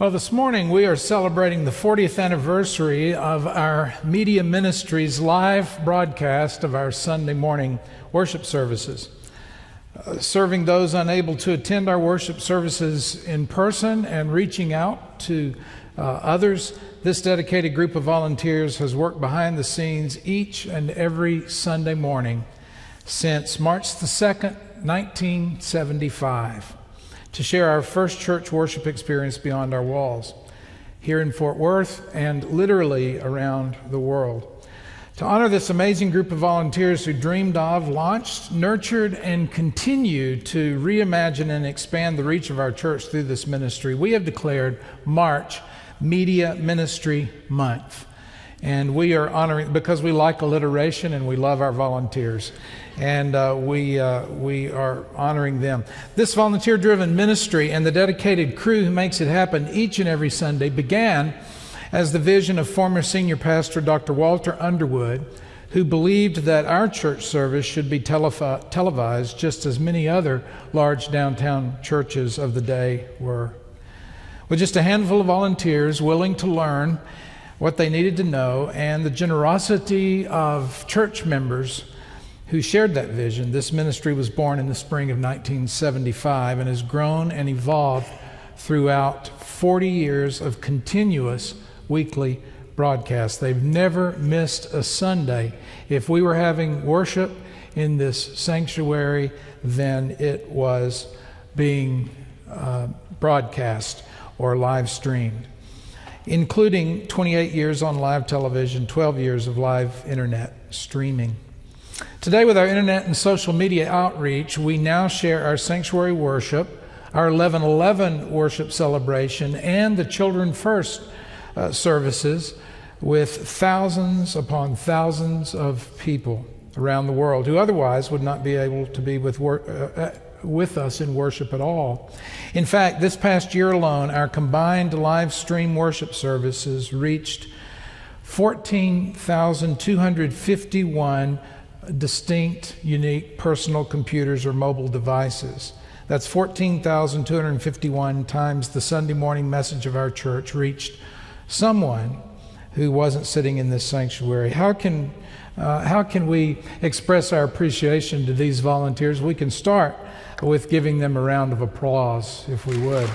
Well, this morning we are celebrating the 40th anniversary of our Media Ministries live broadcast of our Sunday morning worship services. Serving those unable to attend our worship services in person and reaching out to others, this dedicated group of volunteers has worked behind the scenes each and every Sunday morning since March the 2nd, 1975. To share our first church worship experience beyond our walls, here in Fort Worth and literally around the world. To honor this amazing group of volunteers who dreamed of, launched, nurtured, and continue to reimagine and expand the reach of our church through this ministry, we have declared March Media Ministry Month. And we are honoring, because we like alliteration and we love our volunteers. And we are honoring them. This volunteer-driven ministry and the dedicated crew who makes it happen each and every Sunday began as the vision of former senior pastor Dr. Walter Underwood, who believed that our church service should be televised just as many other large downtown churches of the day were. With just a handful of volunteers willing to learn what they needed to know and the generosity of church members who shared that vision, this ministry was born in the spring of 1975 and has grown and evolved throughout 40 years of continuous weekly broadcasts. They've never missed a Sunday. If we were having worship in this sanctuary, then it was being broadcast or live streamed, including 28 years on live television, 12 years of live internet streaming. Today, with our internet and social media outreach, we now share our sanctuary worship, our 11/11 worship celebration, and the Children First services with thousands upon thousands of people around the world who otherwise would not be able to be with us in worship at all. In fact, this past year alone, our combined live stream worship services reached 14,251 distinct, unique personal computers or mobile devices. That's 14,251 times the Sunday morning message of our church reached someone who wasn't sitting in this sanctuary. How can we express our appreciation to these volunteers? We can start with giving them a round of applause, if we would.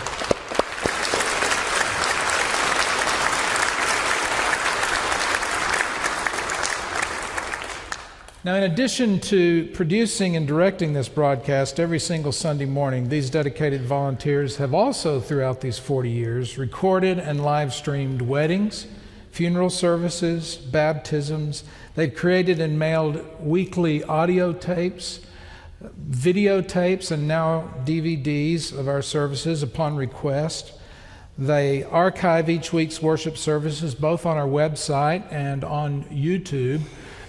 Now, in addition to producing and directing this broadcast every single Sunday morning, these dedicated volunteers have also, throughout these 40 years, recorded and live streamed weddings, funeral services, baptisms. They've created and mailed weekly audio tapes, videotapes, and now DVDs of our services upon request. They archive each week's worship services both on our website and on YouTube.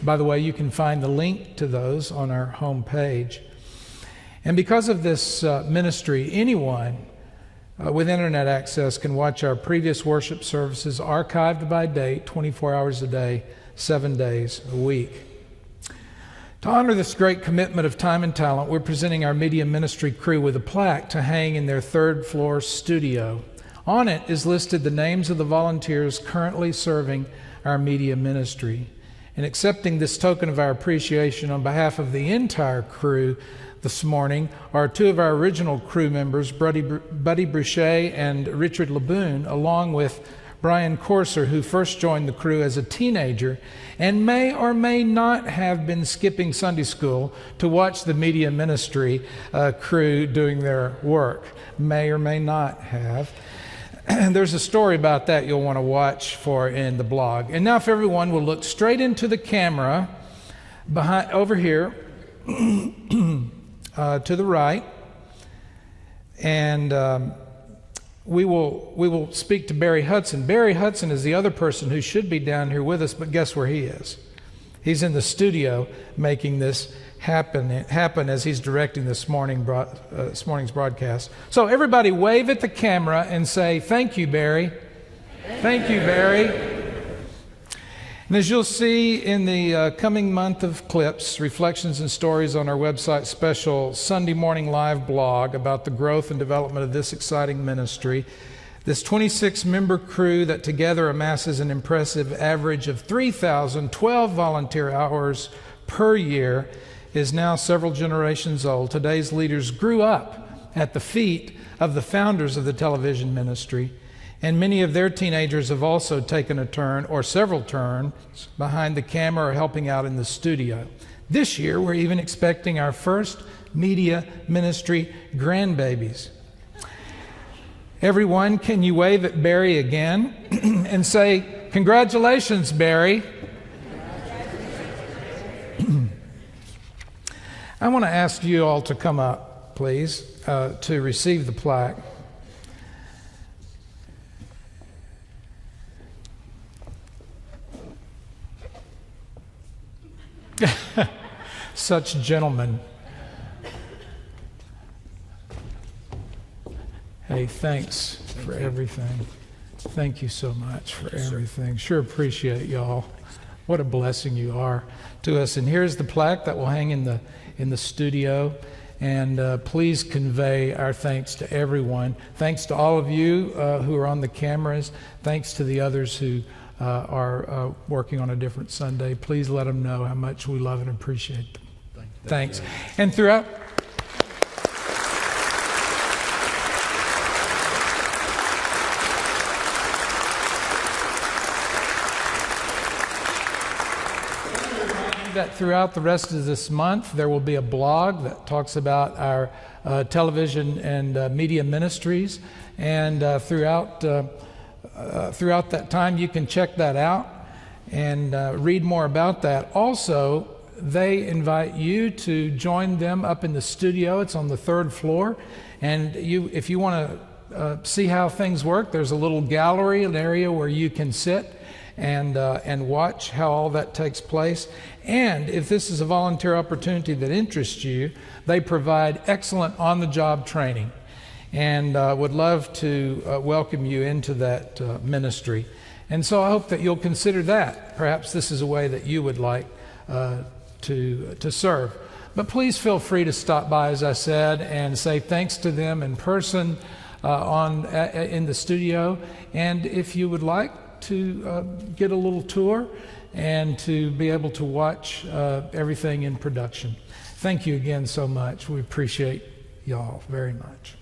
By the way, you can find the link to those on our homepage. And because of this ministry, anyone with internet access can watch our previous worship services archived by date, 24 hours a day, 7 days a week. To honor this great commitment of time and talent, we're presenting our media ministry crew with a plaque to hang in their third-floor studio. On it is listed the names of the volunteers currently serving our media ministry. And accepting this token of our appreciation on behalf of the entire crew this morning are two of our original crew members, Buddy Bruchet and Richard Laboon, along with Brian Corser, who first joined the crew as a teenager and may or may not have been skipping Sunday school to watch the media ministry crew doing their work. May or may not have. There's a story about that you'll want to watch for in the blog. And now if everyone will look straight into the camera over here to the right, and we will speak to Barry Hudson. Barry Hudson is the other person who should be down here with us, but guess where he is? He's in the studio making this happen as he's directing this morning's broadcast. So everybody wave at the camera and say, "Thank you, Barry." Thank you, Barry. And as you'll see in the coming month of clips, reflections, and stories on our website special Sunday morning live blog about the growth and development of this exciting ministry, This 26-member crew that together amasses an impressive average of 3,012 volunteer hours per year is now several generations old. Today's leaders grew up at the feet of the founders of the television ministry, and many of their teenagers have also taken a turn or several turns behind the camera or helping out in the studio. This year, we're even expecting our first media ministry grandbabies. Everyone, can you wave at Barry again and say, "Congratulations, Barry." I want to ask you all to come up, please, to receive the plaque. Such gentlemen. Hey, thanks for everything. Thank you so much for everything. Sure appreciate y'all. What a blessing you are to us. And here's the plaque that will hang in the studio. And please convey our thanks to everyone. Thanks to all of you who are on the cameras. Thanks to the others who are working on a different Sunday. Please let them know how much we love and appreciate them. Thanks. And throughout... that throughout the rest of this month there will be a blog that talks about our television and media ministries, and throughout that time you can check that out and read more about that. Also, they invite you to join them up in the studio. It's on the 3rd floor, and if you want to see how things work, there's a little gallery, an area where you can sit and watch how all that takes place. And if this is a volunteer opportunity that interests you, they provide excellent on-the-job training, and would love to welcome you into that ministry. And so I hope that you'll consider that. Perhaps this is a way that you would like to serve. But please feel free to stop by, as I said, and say thanks to them in person in the studio. And if you would like to get a little tour and to be able to watch everything in production. Thank you again so much. We appreciate y'all very much.